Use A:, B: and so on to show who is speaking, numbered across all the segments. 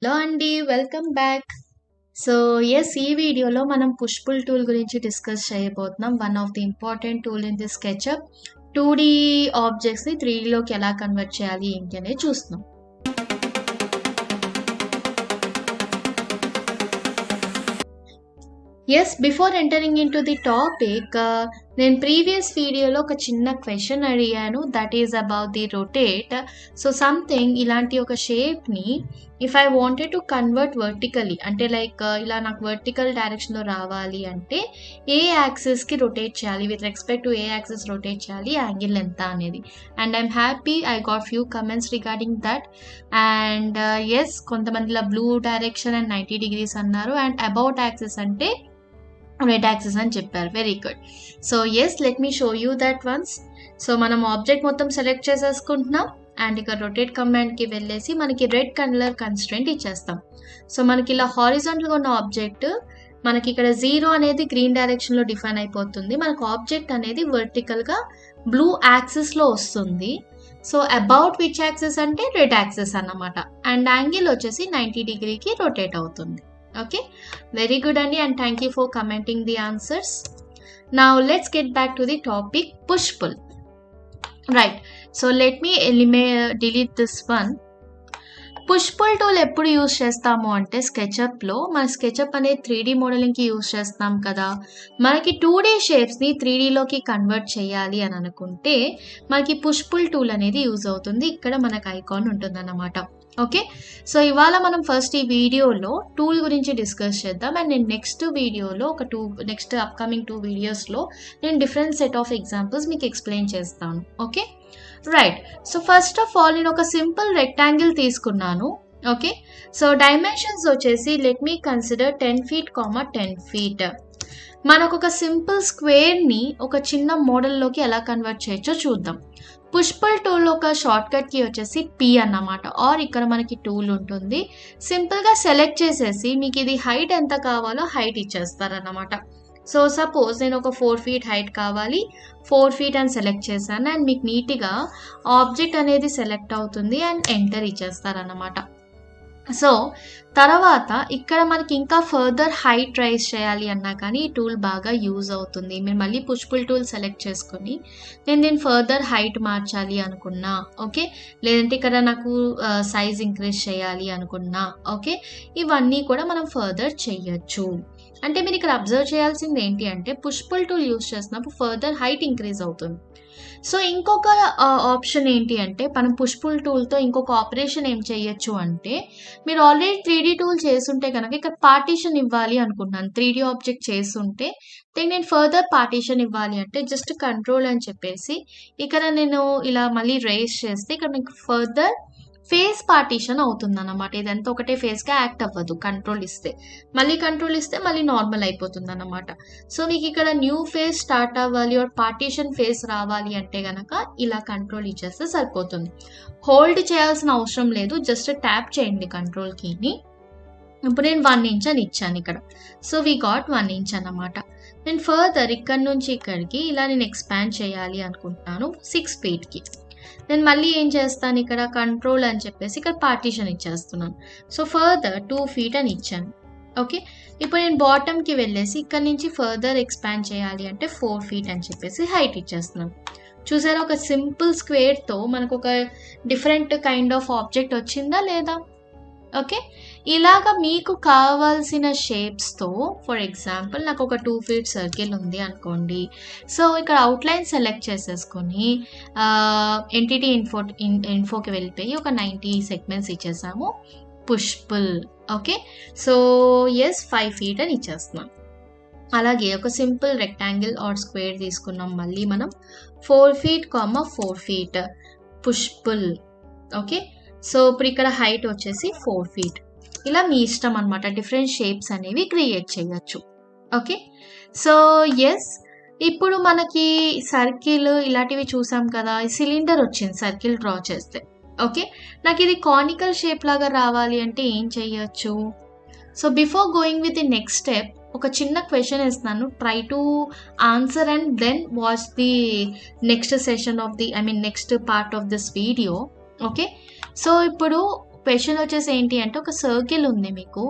A: Hello అండి, welcome back. So yes, ఈ వీడియోలో మనం పుష్ పుల్ టూల్ గురించి డిస్కస్ చేయబోతున్నాం. One of the important tool in the SketchUp. 2D ఆబ్జెక్ట్స్ని 3Dలోకి ఎలా కన్వర్ట్ చేయాలి ఏంటి అనేది చూస్తున్నాం. Yes, before entering in to the topic, నేను ప్రీవియస్ వీడియోలో ఒక చిన్న క్వశ్చన్ అడిగాను, that is about the rotate. So something ఇలాంటి ఒక షేప్ని if I wanted to convert vertically, అంటే లైక్ ఇలా నాకు వర్టికల్ డైరెక్షన్లో రావాలి అంటే ఏ యాక్సిస్కి రొటేట్ చేయాలి, with respect to a axis rotate చేయాలి, యాంగిల్ ఎంత అనేది. And I'm happy I got few comments regarding that. And yes, కొంతమంది ఇలా బ్లూ డైరెక్షన్ అండ్ 90 degrees అన్నారు, అండ్ అబౌట్ యాక్సిస్ అంటే రెడ్ యాక్సిస్ అని చెప్పారు. Very good. So yes, let me show you that ones. So మనం object మొత్తం select చేసేసుకుంటున్నాం and ఇక్కడ రొటేట్ కమాండ్కి వెళ్ళేసి మనకి రెడ్ కలర్ కన్స్ట్రెంట్ ఇచ్చేస్తాం. సో మనకి ఇలా హారిజాంటల్గా ఉన్న ఆబ్జెక్ట్ మనకి ఇక్కడ 0 అనేది గ్రీన్ డైరెక్షన్లో డిఫైన్ అయిపోతుంది. మనకు ఆబ్జెక్ట్ అనేది వర్టికల్గా బ్లూ యాక్సిస్లో వస్తుంది. సో అబౌట్ విచ్ యాక్సిస్ అంటే రెడ్ యాక్సిస్ అన్నమాట. అండ్ యాంగిల్ వచ్చేసి 90 degreesకి రొటేట్ అవుతుంది. Okay, very good Andy, and thank you for commenting the answers. Now let's get back to the topic, push pull. Right, so let me delete this one. Push pull tool ఎప్పుడు use చేస్తాము అంటే స్కెచ్అప్లో, మన SketchUp అనేది 3D మోడలింగ్కి use చేస్తాం కదా. మనకి 2D షేప్స్ని 3Dలోకి convert చేయాలి అని అనుకుంటే మనకి పుష్ పుల్ టూల్ అనేది యూజ్ అవుతుంది. ఇక్కడ మనకు ఐకాన్ ఉంటుందన్నమాట. ఓకే, సో ఇవాళ మనం ఫస్ట్ ఈ వీడియోలో టూల్ గురించి డిస్కస్ చేద్దాం. అండ్ నేను నెక్స్ట్ వీడియోలో నెక్స్ట్ అప్కమింగ్ 2 వీడియోస్లో నేను డిఫరెంట్ సెట్ ఆఫ్ ఎగ్జాంపుల్స్ మీకు ఎక్స్ప్లెయిన్ చేస్తాను. Okay, right. So first of all నేను ఒక సింపుల్ రెక్టాంగిల్ తీసుకున్నాను. ఓకే, సో డైమెన్షన్స్ వచ్చేసి let me consider 10 feet, 10 feet. మనకు ఒక సింపుల్ స్క్వేర్ని ఒక చిన్న మోడల్లోకి ఎలా కన్వర్ట్ చేయొచ్చో చూద్దాం. పుష్ పుల్ టూల్ ఒక షార్ట్ కట్కి వచ్చేసి P అన్నమాట, ఆర్ ఇక్కడ మనకి టూల్ ఉంటుంది. సింపుల్గా సెలెక్ట్ చేసేసి మీకు ఇది హైట్ ఎంత కావాలో హైట్ ఇచ్చేస్తారన్నమాట. సో సపోజ్ నేను ఒక 4 feet హైట్ కావాలి, 4 feet అని సెలెక్ట్ చేశాను. అండ్ మీకు నీట్గా ఆబ్జెక్ట్ అనేది సెలెక్ట్ అవుతుంది అండ్ ఎంటర్ ఇచ్చేస్తారన్నమాట. సో తర్వాత ఇక్కడ మనకి ఇంకా ఫర్దర్ హైట్ రైజ్ చేయాలి అన్నా కానీ ఈ టూల్ బాగా యూజ్ అవుతుంది. మీరు మళ్ళీ పుష్ పుల్ టూల్ సెలెక్ట్ చేసుకొని నేను దీన్ని ఫర్దర్ హైట్ మార్చాలి అనుకున్నా, ఓకే, లేదంటే ఇక్కడ నాకు సైజ్ ఇంక్రీజ్ చేయాలి అనుకున్నా, ఓకే, ఇవన్నీ కూడా మనం ఫర్దర్ చేయొచ్చు. అంటే మీరు ఇక్కడ అబ్జర్వ్ చేయాల్సింది ఏంటి అంటే పుష్ పుల్ టూల్ యూజ్ చేసినప్పుడు ఫర్దర్ హైట్ ఇంక్రీజ్ అవుతుంది. సో ఇంకొక ఆప్షన్ ఏంటి అంటే మనం పుష్ పుల్ టూల్తో ఇంకొక ఆపరేషన్ ఏం చేయొచ్చు అంటే, మీరు ఆల్రెడీ 3D టూల్ చేస్తుంటే కనుక ఇక్కడ పార్టీషన్ ఇవ్వాలి అనుకుంటున్నాను. 3D ఆబ్జెక్ట్ చేస్తుంటే దీనికి నేను ఫర్దర్ పార్టీషన్ ఇవ్వాలి అంటే జస్ట్ కంట్రోల్ అని చెప్పేసి ఇక్కడ నేను ఇలా మళ్ళీ రేస్ చేస్తే ఇక్కడ మీకు ఫర్దర్ ఫేస్ పార్టీషన్ అవుతుంది అన్నమాట. ఇదంతా ఒకటే ఫేస్గా యాక్ట్ అవ్వదు. కంట్రోల్ ఇస్తే మళ్ళీ నార్మల్ అయిపోతుంది అన్నమాట. సో మీకు ఇక్కడ న్యూ ఫేస్ స్టార్ట్ అవ్వాలి ఆర్ పార్టీషన్ ఫేస్ రావాలి అంటే గనక ఇలా కంట్రోల్ ఇచ్చేస్తే సరిపోతుంది. హోల్డ్ చేయాల్సిన అవసరం లేదు, జస్ట్ ట్యాప్ చేయండి కంట్రోల్ కీని. ఇప్పుడు నేను 1 inch అని ఇచ్చాను ఇక్కడ. సో వీ గాట్ 1 inch అన్నమాట. నేను ఫర్దర్ ఇక్కడ నుంచి ఇక్కడికి ఇలా నేను ఎక్స్పాండ్ చేయాలి అనుకుంటున్నాను 6 feetకి. నేను మళ్ళీ ఏం చేస్తాను, ఇక్కడ కంట్రోల్ అని చెప్పేసి ఇక్కడ పార్టీషన్ ఇచ్చేస్తున్నాను. సో ఫర్దర్ 2 feet అని ఇచ్చాను. ఓకే, ఇప్పుడు నేను బాటమ్కి వెళ్ళేసి ఇక్కడ నుంచి ఫర్దర్ ఎక్స్పాండ్ చేయాలి అంటే 4 feet అని చెప్పేసి హైట్ ఇచ్చేస్తున్నాను. చూసారా, ఒక సింపుల్ స్క్వేర్తో మనకు ఒక డిఫరెంట్ కైండ్ ఆఫ్ ఆబ్జెక్ట్ వచ్చిందా లేదా? ఓకే, ఇలాగా మీకు కావాల్సిన షేప్స్తో, ఫర్ ఎగ్జాంపుల్ నాకు ఒక 2 feet సర్కిల్ ఉంది అనుకోండి. సో ఇక్కడ అవుట్లైన్ సెలెక్ట్ చేసేసుకొని ఎంటిటీ ఇన్ఫోకి వెళ్ళిపోయి ఒక 90 segments ఇచ్చేసాము. Push pull. Okay, so yes 5 feet అని ఇచ్చేస్తున్నాం. అలాగే ఒక సింపుల్ రెక్టాంగిల్ ఆర్ స్క్వేర్ తీసుకున్నాం. మళ్ళీ మనం 4 feet, 4 feet push pull. Okay, so ఇప్పుడు ఇక్కడ హైట్ వచ్చేసి 4 feet. ఇలా మీ ఇష్టం అనమాట, డిఫరెంట్ షేప్స్ అనేవి క్రియేట్ చేయొచ్చు. ఓకే, సో ఎస్, ఇప్పుడు మనకి సర్కిల్ ఇలాంటివి చూసాం కదా. సిలిండర్ వచ్చింది సర్కిల్ డ్రా చేస్తే. ఓకే, నాకు ఇది కానికల్ షేప్ లాగా రావాలి అంటే ఏం చెయ్యొచ్చు? So before going with the next step ఒక చిన్న క్వశ్చన్ ఇస్తున్నాను, try to answer and then watch the next session of the next part of this video. Okay, so ఇప్పుడు క్వశ్చన్ వచ్చేసి ఏంటి అంటే ఒక సర్కిల్ ఉంది, మీకు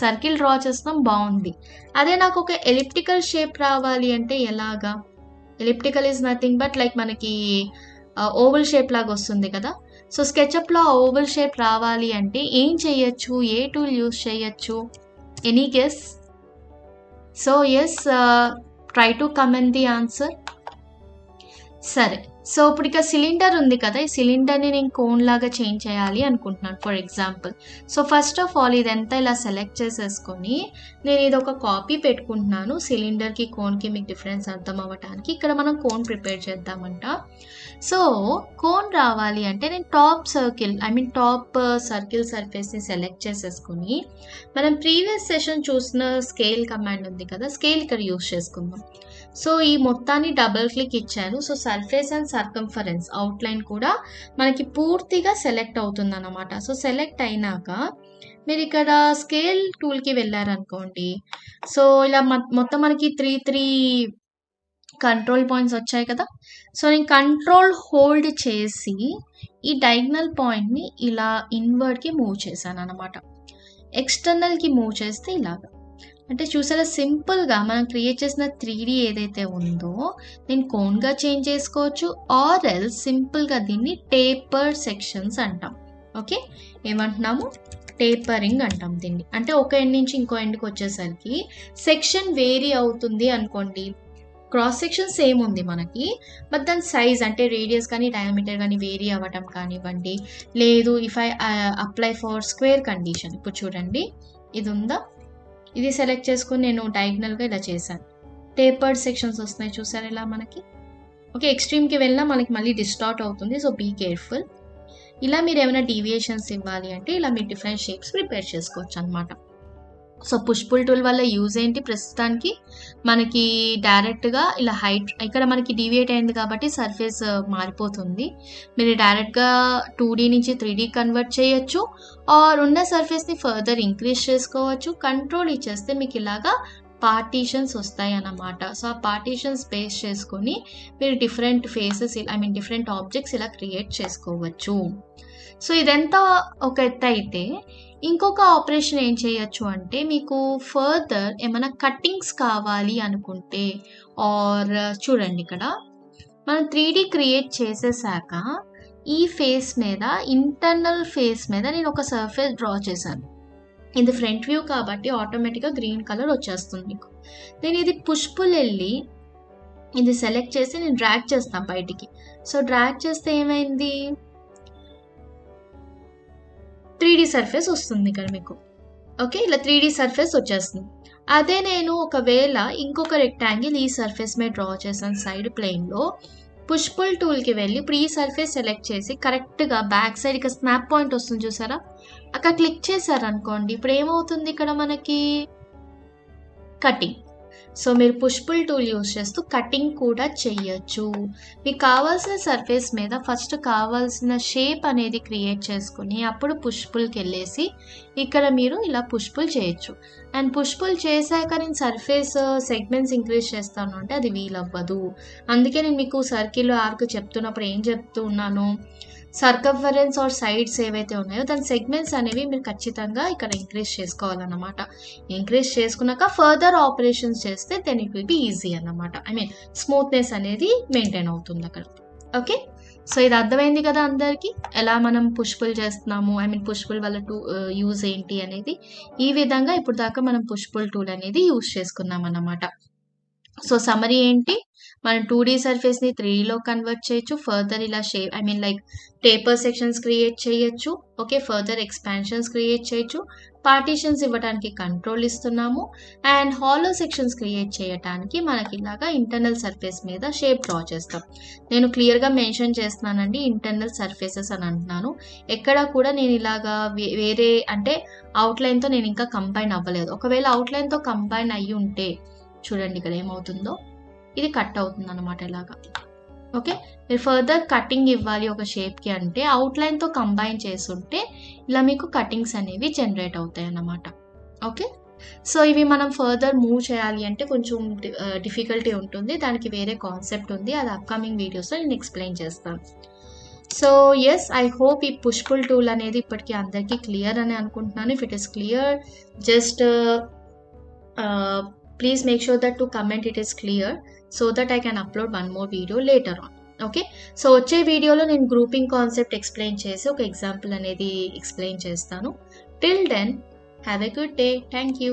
A: సర్కిల్ డ్రా చేస్తాం బాగుంది. అదే నాకు ఒక ఎలిప్టికల్ షేప్ రావాలి అంటే ఎలాగా? Elliptical is nothing but like మనకి ఓవల్ షేప్ లాగా వస్తుంది కదా. సో స్కెచ్అప్లో ఓవల్ షేప్ రావాలి అంటే ఏం చేయొచ్చు, ఏ టూల్ యూస్ చేయొచ్చు? Any guess? So yes, try to comment the answer. సరే, సో ఇప్పుడు ఇక సిలిండర్ ఉంది కదా, ఈ సిలిండర్ని నేను కోన్ లాగా చేంజ్ చేయాలి అనుకుంటున్నాను for example. So first of all ఇదంతా ఇలా సెలెక్ట్ చేసేసుకొని నేను ఇది ఒక కాపీ పెట్టుకుంటున్నాను. సిలిండర్కి కోన్కి మీకు డిఫరెన్స్ అర్థం అవ్వడానికి ఇక్కడ మనం కోన్ ప్రిపేర్ చేద్దామంట. సో కోన్ రావాలి అంటే నేను టాప్ సర్కిల్ సర్ఫేస్ని సెలెక్ట్ చేసేసుకుని మనం ప్రీవియస్ సెషన్ చూసిన స్కేల్ కమాండ్ ఉంది కదా, స్కేల్ ఇక్కడ యూస్ చేసుకుందాం. సో ఈ మొత్తాన్ని డబుల్ క్లిక్ ఇచ్చాను. So surface and circumference outline కూడా మనకి పూర్తిగా సెలెక్ట్ అవుతుంది అన్నమాట. సో సెలెక్ట్ అయినాక మీరు ఇక్కడ స్కేల్ టూల్కి వెళ్ళారనుకోండి, సో ఇలా మొత్తం మనకి త్రీ కంట్రోల్ పాయింట్స్ వచ్చాయి కదా. సో నేను కంట్రోల్ హోల్డ్ చేసి ఈ డయాగ్నల్ పాయింట్ని ఇలా ఇన్వర్డ్కి మూవ్ చేశాను అనమాట. ఎక్స్టర్నల్కి మూవ్ చేస్తే ఇలాగా, అంటే చూసారా సింపుల్గా మనం క్రియేట్ చేసిన 3D ఏదైతే ఉందో నేను కోన్గా చేంజ్ చేసుకోవచ్చు, ఆర్ ఎల్స్ సింపుల్గా దీన్ని టేపర్ సెక్షన్స్ అంటాం. ఓకే, ఏమంటున్నాము? టేపరింగ్ అంటాం దీన్ని. అంటే ఒక ఎండ్ నుంచి ఇంకో ఎండ్కి వచ్చేసరికి సెక్షన్ వేరీ అవుతుంది అనుకోండి. క్రాస్ సెక్షన్ సేమ్ ఉంది మనకి, బట్ దాని సైజ్ అంటే రేడియస్ కానీ డయామీటర్ కానీ వేరీ అవ్వటం కానివ్వండి. లేదు if I apply for square condition, ఇప్పుడు చూడండి ఇది ఉందా, ఇది సెలెక్ట్ చేసుకుని నేను డయాగ్నల్గా ఇలా చేశాను. టేపర్డ్ సెక్షన్స్ వస్తున్నాయి చూసారు ఇలా మనకి. ఓకే, ఎక్స్ట్రీమ్కి వెళ్ళినా మనకి మళ్ళీ డిస్టార్ట్ అవుతుంది. So be careful. ఇలా మీరు ఏమైనా డీవియేషన్స్ ఇవ్వాలి అంటే ఇలా మీరు డిఫరెంట్ షేప్స్ ప్రిపేర్ చేసుకోవచ్చు అనమాట. సో పుష్ పుల్ టూల్ వల్ల యూజ్ ఏంటి? ప్రస్తుతానికి మనకి డైరెక్ట్గా ఇలా హైట్ ఇక్కడ మనకి డీవియేట్ అయింది కాబట్టి సర్ఫేస్ మారిపోతుంది. మీరు డైరెక్ట్గా 2D నుంచి 3D కన్వర్ట్ చేయొచ్చు, ఆర్ ఉన్న సర్ఫేస్ని ఫర్దర్ ఇంక్రీజ్ చేసుకోవచ్చు. కంట్రోల్ ఇచ్చేస్తే మీకు ఇలాగా పార్టీషన్స్ వస్తాయి అన్నమాట. సో ఆ పార్టీషన్స్ బేస్ చేసుకొని మీరు డిఫరెంట్ ఫేసెస్ డిఫరెంట్ ఆబ్జెక్ట్స్ ఇలా క్రియేట్ చేసుకోవచ్చు. సో ఇదంతా ఒక ఎత్తు అయితే ఇంకొక ఆపరేషన్ ఏం చేయొచ్చు అంటే మీకు ఫర్దర్ ఏమైనా కట్టింగ్స్ కావాలి అనుకుంటే, ఆర్ చూడండి ఇక్కడ మనం 3D క్రియేట్ చేసేసాక ఈ ఫేస్ మీద, ఇంటర్నల్ ఫేస్ మీద నేను ఒక సర్ఫేస్ డ్రా చేశాను. ఇది ఫ్రంట్ వ్యూ కాబట్టి ఆటోమేటిక్గా గ్రీన్ కలర్ వచ్చేస్తుంది మీకు. నేను ఇది పుష్ పుల్ వెళ్ళి ఇది సెలెక్ట్ చేసి నేను డ్రాగ్ చేస్తాను బయటికి. సో డ్రాగ్ చేస్తే ఏమైంది? 3D సర్ఫేస్ వస్తుంది ఇక్కడ మీకు. ఓకే, ఇలా 3D సర్ఫేస్ వచ్చేస్తుంది. అదే నేను ఒకవేళ ఇంకొక రెక్టాంగిల్ ఈ సర్ఫేస్ మీద డ్రా చేశాను సైడ్ ప్లేన్లో, పుష్ పుల్ టూల్కి వెళ్ళి ఇప్పుడు ఈ సర్ఫేస్ సెలెక్ట్ చేసి కరెక్ట్గా బ్యాక్ సైడ్ ఇక్కడ స్నాప్ పాయింట్ వస్తుంది చూసారా, అక్కడ క్లిక్ చేశారనుకోండి, ఇప్పుడు ఏమవుతుంది ఇక్కడ మనకి? కటింగ్. సో మీరు పుష్ పుల్ టూల్ యూస్ చేస్తూ కటింగ్ కూడా చెయ్యొచ్చు. మీకు కావాల్సిన సర్ఫేస్ మీద ఫస్ట్ కావాల్సిన షేప్ అనేది క్రియేట్ చేసుకుని అప్పుడు పుష్ పుల్కి వెళ్ళేసి ఇక్కడ మీరు ఇలా పుష్ పుల్ చేయొచ్చు. అండ్ పుష్ పుల్ చేశాక నేను సర్ఫేస్ సెగ్మెంట్స్ ఇంక్రీజ్ చేస్తాను అంటే అది వీలవ్వదు. అందుకే నేను మీకు సర్కిల్ ఆర్క్ చెప్తున్నప్పుడు ఏం చెప్తూ ఉన్నాను, సర్కంఫరెన్స్ ఆర్ సైడ్స్ ఏవైతే ఉన్నాయో దాని సెగ్మెంట్స్ అనేవి మీరు ఖచ్చితంగా ఇక్కడ ఇంక్రీజ్ చేసుకోవాలన్నమాట. ఇంక్రీజ్ చేసుకున్నాక ఫర్దర్ ఆపరేషన్స్ చేస్తే then it will be easy అన్నమాట. స్మూత్నెస్ అనేది మెయింటైన్ అవుతుంది అక్కడ. ఓకే, సో ఇది అర్థమైంది కదా అందరికీ, ఎలా మనం పుష్ పుల్ చేస్తున్నాము, పుష్ పుల్ వల్ల యూజ్ ఏంటి అనేది. ఈ విధంగా ఇప్పుడు దాకా మనం పుష్ పుల్ టూల్ అనేది యూజ్ చేసుకున్నాం అన్నమాట. సో సమరీ ఏంటి? మనం 2D సర్ఫేస్ని 3Dలో కన్వర్ట్ చేయొచ్చు, ఫర్దర్ ఇలా shape like taper sections create చేయొచ్చు. ఓకే, ఫర్దర్ ఎక్స్పాన్షన్స్ క్రియేట్ చేయొచ్చు, పార్టీషన్స్ ఇవ్వడానికి కంట్రోల్ ఇస్తున్నాము, అండ్ హాలో సెక్షన్స్ క్రియేట్ చేయడానికి మనకి ఇలాగా ఇంటర్నల్ సర్ఫేస్ మీద షేప్ డ్రా చేస్తాం. నేను క్లియర్గా మెన్షన్ చేస్తున్నానండి, ఇంటర్నల్ సర్ఫేసెస్ అని అంటున్నాను. ఎక్కడ కూడా నేను ఇలాగా వేరే అవుట్లైన్తో నేను ఇంకా కంబైన్ అవ్వలేదు. ఒకవేళ అవుట్లైన్తో కంబైన్ అయ్యి ఉంటే చూడండి ఇక్కడ ఏమవుతుందో, ఇది కట్ అవుతుంది అనమాట ఇలాగా. ఓకే, మీరు ఫర్దర్ కటింగ్ ఇవ్వాలి ఒక షేప్కి అంటే అవుట్లైన్తో కంబైన్ చేస్తుంటే ఇలా మీకు కటింగ్స్ అనేవి జనరేట్ అవుతాయి అన్నమాట. ఓకే, సో ఇవి మనం ఫర్దర్ మూవ్ చేయాలి అంటే కొంచెం డిఫికల్టీ ఉంటుంది, దానికి వేరే కాన్సెప్ట్ ఉంది, అది అప్కమింగ్ వీడియోస్లో నేను ఎక్స్ప్లెయిన్ చేస్తాను. సో ఎస్, ఐ హోప్ ఈ పుష్ పుల్ టూల్ అనేది ఇప్పటికీ అందరికీ క్లియర్ అని అనుకుంటున్నాను. If it is clear, just please make sure that to comment it is clear so that I can upload one more video later on. Okay, so వచ్చే వీడియోలో నేను grouping concept explain చేసి ఒక ఎగ్జాంపుల్ అనేది explain చేస్తాను. Till then have a good day. Thank you.